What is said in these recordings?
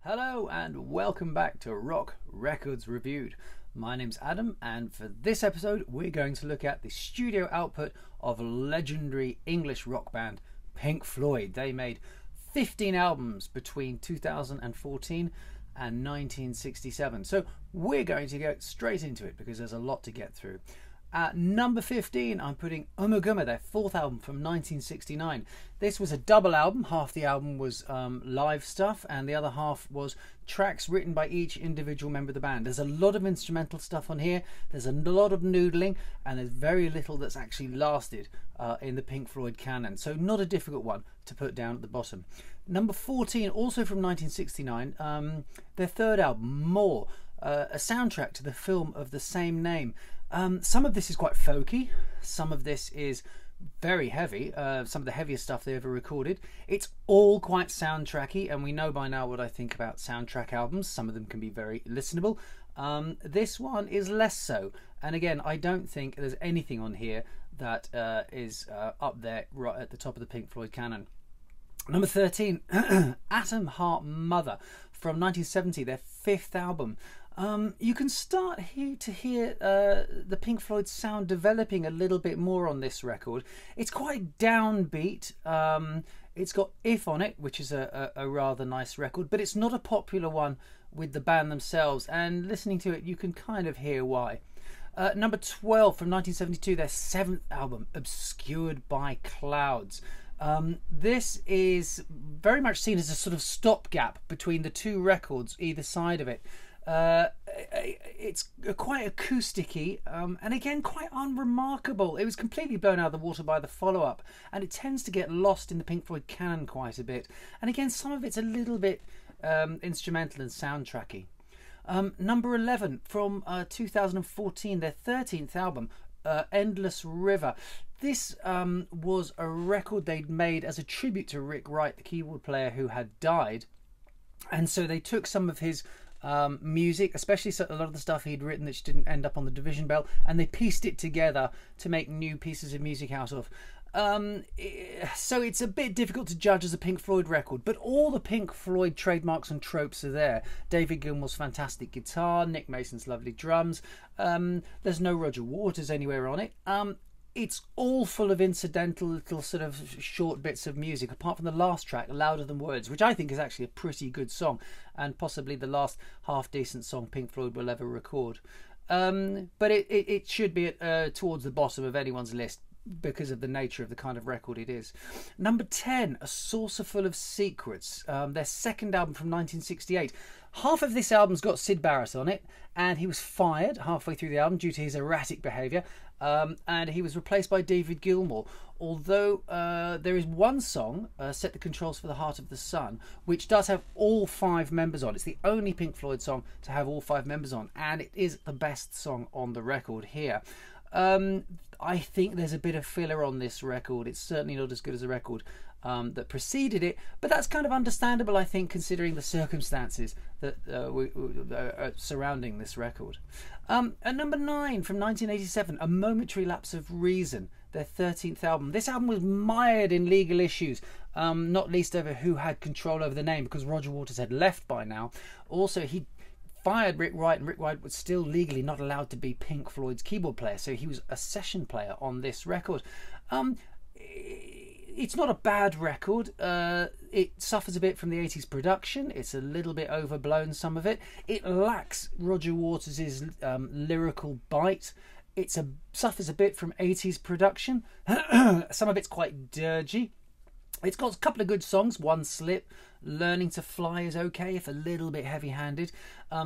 Hello and welcome back to Rock Records Reviewed. My name's Adam, and for this episode we're going to look at the studio output of legendary English rock band Pink Floyd. They made 15 albums between 2014 and 1967. So we're going to get straight into it because there's a lot to get through. At number 15, I'm putting Ummagumma, their fourth album from 1969. This was a double album. Half the album was live stuff and the other half was tracks written by each individual member of the band. There's a lot of instrumental stuff on here. There's a lot of noodling, and there's very little that's actually lasted in the Pink Floyd canon. So not a difficult one to put down at the bottom. Number 14, also from 1969, their third album, More, a soundtrack to the film of the same name. Some of this is quite folky, some of this is very heavy, some of the heaviest stuff they ever recorded. It's all quite soundtracky, and we know by now what I think about soundtrack albums. Some of them can be very listenable. This one is less so, and again, I don't think there's anything on here that is up there right at the top of the Pink Floyd canon. Number 13, Atom Heart Mother from 1970, their fifth album. You can start here to hear the Pink Floyd sound developing a little bit more on this record. It's quite downbeat. It's got If on it, which is a rather nice record, but it's not a popular one with the band themselves, and listening to it you can kind of hear why. Number 12 from 1972, their seventh album, Obscured by Clouds. This is very much seen as a sort of stopgap between the two records either side of it. It's quite acousticy, and again quite unremarkable. It was completely blown out of the water by the follow-up, and it tends to get lost in the Pink Floyd canon quite a bit. And again, some of it's a little bit instrumental and soundtracky. Number 11 from 2014, their 13th album, Endless River. This was a record they'd made as a tribute to Rick Wright, the keyboard player who had died, and so they took some of his music, especially a lot of the stuff he'd written that didn't end up on the Division Bell, and they pieced it together to make new pieces of music out of. So it's a bit difficult to judge as a Pink Floyd record, but all the Pink Floyd trademarks and tropes are there. David Gilmour's fantastic guitar, Nick Mason's lovely drums. There's no Roger Waters anywhere on it. It's all full of incidental little sort of short bits of music, apart from the last track, Louder Than Words, which I think is actually a pretty good song, and possibly the last half-decent song Pink Floyd will ever record. But it should be towards the bottom of anyone's list because of the nature of the kind of record it is. Number 10, A Saucerful of Secrets, their second album from 1968. Half of this album's got Syd Barrett on it, and he was fired halfway through the album due to his erratic behaviour, and he was replaced by David Gilmour. Although there is one song, Set the Controls for the Heart of the Sun, which does have all five members on. It's the only Pink Floyd song to have all five members on, and it is the best song on the record here. I think there's a bit of filler on this record. It's certainly not as good as a record that preceded it, but that's kind of understandable, I think, considering the circumstances that are surrounding this record. At number 9 from 1987, A Momentary Lapse of Reason, their 13th album. This album was mired in legal issues, not least over who had control over the name, because Roger Waters had left by now. Also, he fired Rick Wright, and Rick Wright was still legally not allowed to be Pink Floyd's keyboard player, so he was a session player on this record. It's not a bad record. It suffers a bit from the 80s production. It's a little bit overblown, some of it. It lacks Roger Waters' lyrical bite. It suffers a bit from 80s production. Some of it's quite dirgy. It's got a couple of good songs. One Slip, Learning to Fly is okay, if a little bit heavy-handed.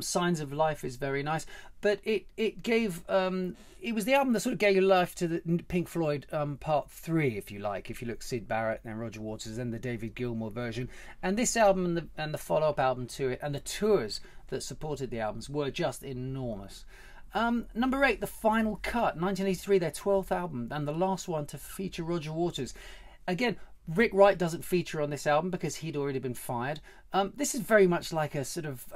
Signs of Life is very nice, but it was the album that sort of gave life to the Pink Floyd Part 3, if you like. If you look, Syd Barrett, then Roger Waters, then the David Gilmour version, and this album and the follow-up album to it, and the tours that supported the albums were just enormous. Number 8, The Final Cut, 1983, their 12th album, and the last one to feature Roger Waters. Again, Rick Wright doesn't feature on this album because he'd already been fired. This is very much like a sort of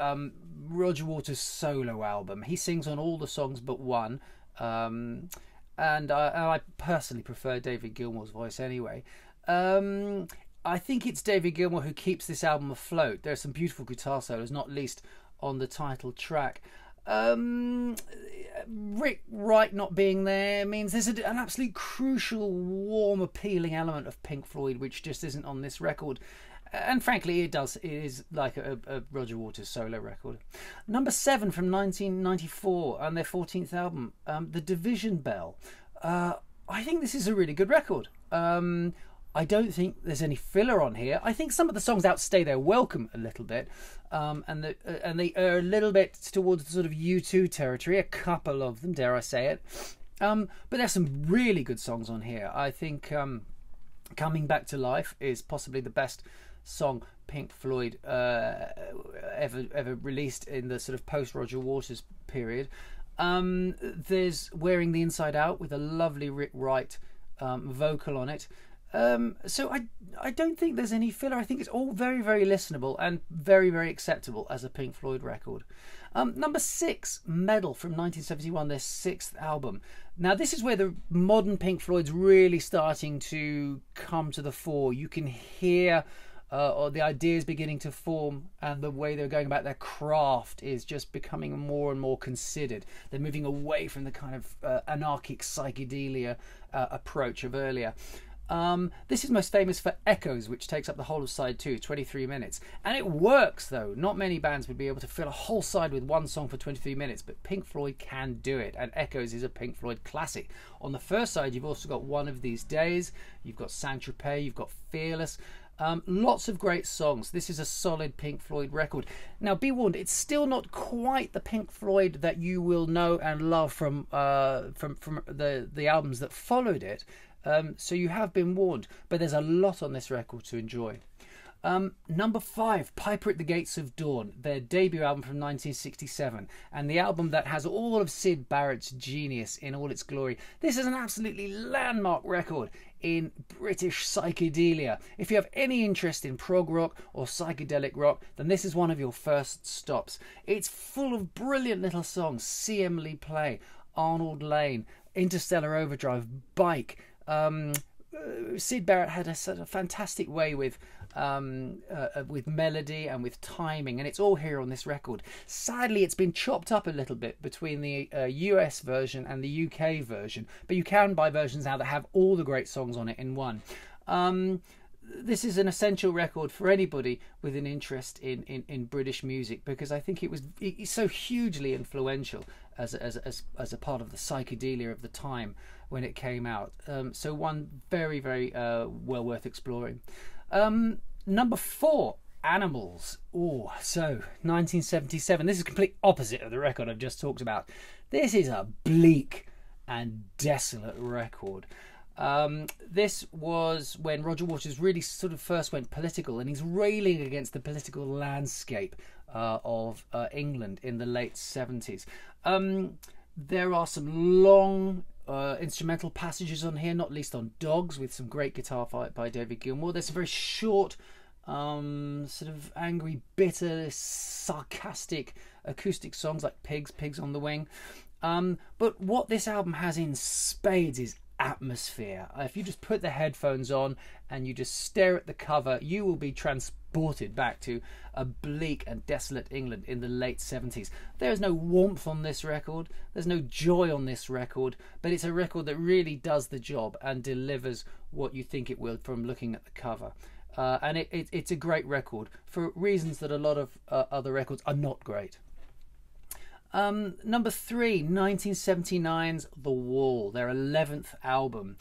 Roger Waters solo album. He sings on all the songs but one, and I personally prefer David Gilmour's voice anyway. I think it's David Gilmour who keeps this album afloat. There are some beautiful guitar solos, not least on the title track. Rick Wright not being there means there's an absolute crucial, warm, appealing element of Pink Floyd which just isn't on this record. And frankly, it is like a Roger Waters solo record. Number 7 from 1994 and their 14th album, The Division Bell. I think this is a really good record. I don't think there's any filler on here. I think some of the songs outstay their welcome a little bit, and they are a little bit towards the sort of U2 territory. A couple of them, dare I say it. But there's some really good songs on here. I think Coming Back to Life is possibly the best song Pink Floyd ever released in the sort of post Roger Waters period. There's Wearing the Inside Out with a lovely Rick Wright vocal on it. So I don't think there's any filler. I think it's all very, very listenable and very, very acceptable as a Pink Floyd record. Number 6, Medal from 1971, their 6th album. Now this is where the modern Pink Floyd's really starting to come to the fore. You can hear or the ideas beginning to form, and the way they're going about their craft is just becoming more and more considered. They're moving away from the kind of anarchic psychedelia approach of earlier. This is most famous for Echoes, which takes up the whole of side 2, 23 minutes. And it works, though. Not many bands would be able to fill a whole side with one song for 23 minutes, but Pink Floyd can do it, and Echoes is a Pink Floyd classic. On the first side, you've also got One of These Days, you've got Saint-Tropez, you've got Fearless. Lots of great songs. This is a solid Pink Floyd record. Now, be warned, it's still not quite the Pink Floyd that you will know and love from the albums that followed it. So you have been warned, but there's a lot on this record to enjoy. Number 5, Piper at the Gates of Dawn, their debut album from 1967, and the album that has all of Syd Barrett's genius in all its glory. This is an absolutely landmark record in British psychedelia. If you have any interest in prog rock or psychedelic rock, then this is one of your first stops. It's full of brilliant little songs: C.M. Lee Play, Arnold Lane, Interstellar Overdrive, Bike. Syd Barrett had a sort of fantastic way with melody and with timing, and it's all here on this record. Sadly, it's been chopped up a little bit between the US version and the UK version, but you can buy versions now that have all the great songs on it in one. This is an essential record for anybody with an interest in British music, because I think it's so hugely influential as a part of the psychedelia of the time when it came out. So one very, very well worth exploring. Number 4, Animals. Oh, so 1977. This is complete opposite of the record I've just talked about. This is a bleak and desolate record. This was when Roger Waters really sort of first went political, and he's railing against the political landscape of England in the late 70s. There are some long instrumental passages on here, not least on Dogs, with some great guitar by David Gilmour. There's some very short, sort of angry, bitter, sarcastic acoustic songs like Pigs on the Wing. But what this album has in spades is atmosphere. If you just put the headphones on and you just stare at the cover, you will be transported back to a bleak and desolate England in the late 70s. There's no warmth on this record, there's no joy on this record, but it's a record that really does the job and delivers what you think it will from looking at the cover. And it's a great record for reasons that a lot of other records are not great. Number 3, 1979's The Wall, their 11th album.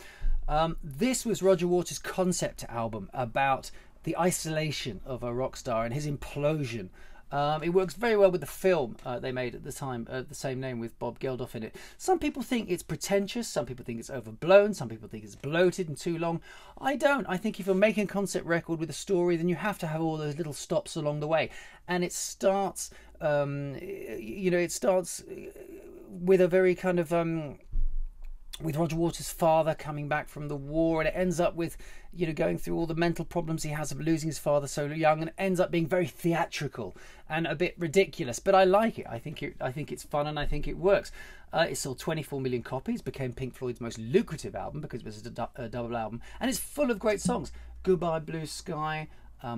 This was Roger Waters' concept album about the isolation of a rock star and his implosion. It works very well with the film they made at the time, the same name, with Bob Geldof in it. Some people think it's pretentious, some people think it's overblown, some people think it's bloated and too long. I don't. I think if you're making a concept record with a story, then you have to have all those little stops along the way. And it starts, it starts with a very kind of with Roger Waters' father coming back from the war, and it ends up with, going through all the mental problems he has of losing his father so young, and it ends up being very theatrical and a bit ridiculous. But I like it. I think it's fun, and I think it works. It sold 24 million copies, became Pink Floyd's most lucrative album because it was a double album, and it's full of great songs. Goodbye Blue Sky,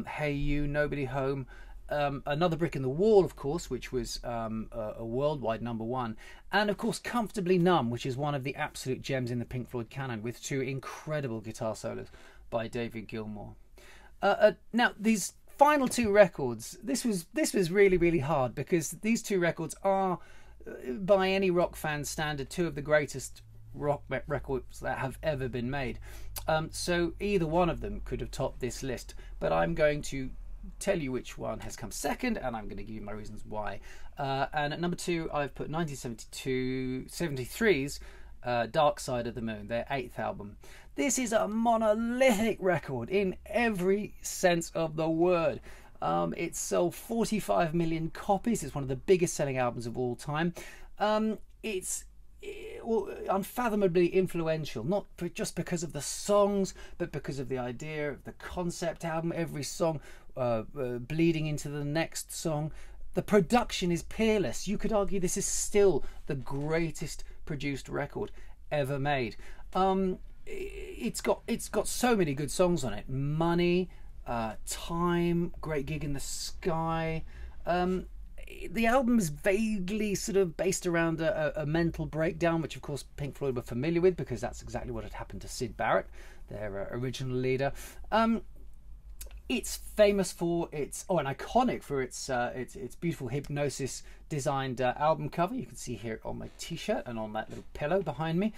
Hey You, Nobody Home, Another Brick in the Wall, of course, which was a worldwide #1, and of course Comfortably Numb, which is one of the absolute gems in the Pink Floyd canon, with 2 incredible guitar solos by David Gilmour. Now these final 2 records, this was really hard, because these 2 records are, by any rock fan's standard, 2 of the greatest rock records that have ever been made. So either one of them could have topped this list, but I'm going to tell you which one has come second, and I'm going to give you my reasons why. And at number 2, I've put 1973's Dark Side of the Moon, their 8th album. This is a monolithic record in every sense of the word. It sold 45 million copies. It's one of the biggest selling albums of all time. It's unfathomably influential, not just because of the songs, but because of the idea of the concept album, every song bleeding into the next song. The production is peerless. You could argue this is still the greatest produced record ever made. It's got so many good songs on it. Money, Time, Great Gig in the Sky. The album is vaguely sort of based around a mental breakdown, which of course Pink Floyd were familiar with, because that's exactly what had happened to Syd Barrett, their original leader. It's famous for and iconic for its beautiful Hypnosis designed album cover. You can see here on my t-shirt and on that little pillow behind me.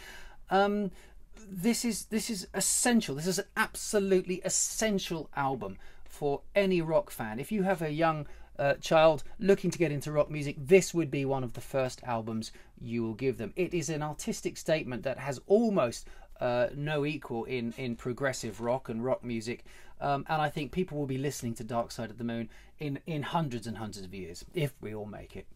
This is essential. This is an absolutely essential album for any rock fan. If you have a young child looking to get into rock music, this would be one of the first albums you will give them. It is an artistic statement that has almost no equal in progressive rock and rock music, and I think people will be listening to Dark Side of the Moon in hundreds and hundreds of years, if we all make it.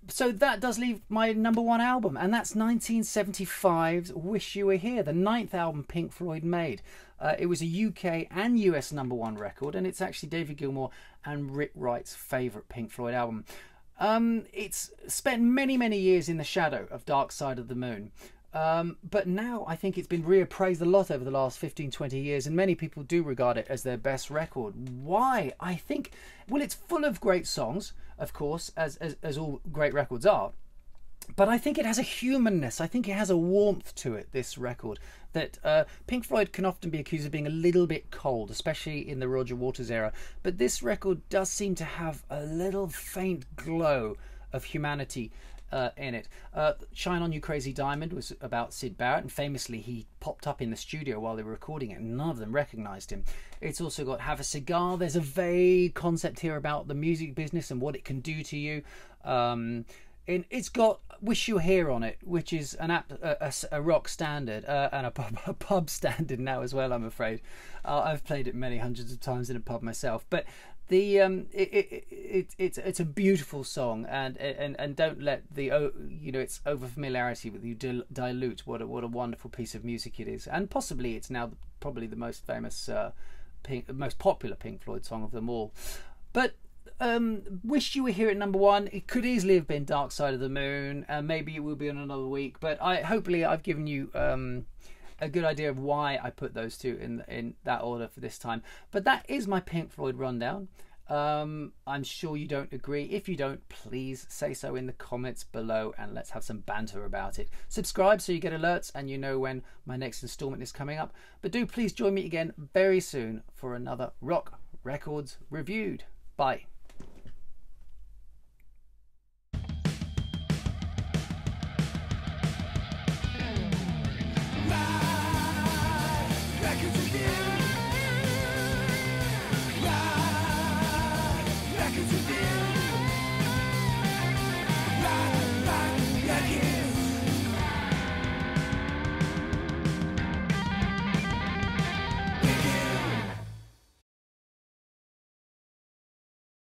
So that does leave my #1 album, and that's 1975's Wish You Were Here, the 9th album Pink Floyd made. It was a UK and US #1 record, and it's actually David Gilmour and Rick Wright's favourite Pink Floyd album. It's spent many years in the shadow of Dark Side of the Moon, but now I think it's been reappraised a lot over the last 15-20 years, and many people do regard it as their best record. Why? I think, well, it's full of great songs, of course, as all great records are, but I think it has a humanness. I think it has a warmth to it, this record, that Pink Floyd can often be accused of being a little bit cold, especially in the Roger Waters era, but this record does seem to have a little faint glow of humanity in it. Shine On You Crazy Diamond was about Syd Barrett, and famously he popped up in the studio while they were recording it, and none of them recognised him. It's also got Have a Cigar. There's a vague concept here about the music business and what it can do to you. It's got Wish You Were Here on it, which is a rock standard, and a pub standard now as well, I'm afraid. I've played it many hundreds of times in a pub myself, but it's a beautiful song, and don't let the its over familiarity with you dilute what a wonderful piece of music it is, and possibly it's now probably the most famous most popular Pink Floyd song of them all. But Wish You Were Here at #1. It could easily have been Dark Side of the Moon, and maybe it will be in another week, but hopefully I've given you a good idea of why I put those two in that order for this time. But that is my Pink Floyd rundown. I'm sure you don't agree. If you don't, please say so in the comments below, and let's have some banter about it. Subscribe so you get alerts and you know when my next installment is coming up. But do please join me again very soon for another Rock Records Reviewed. Bye.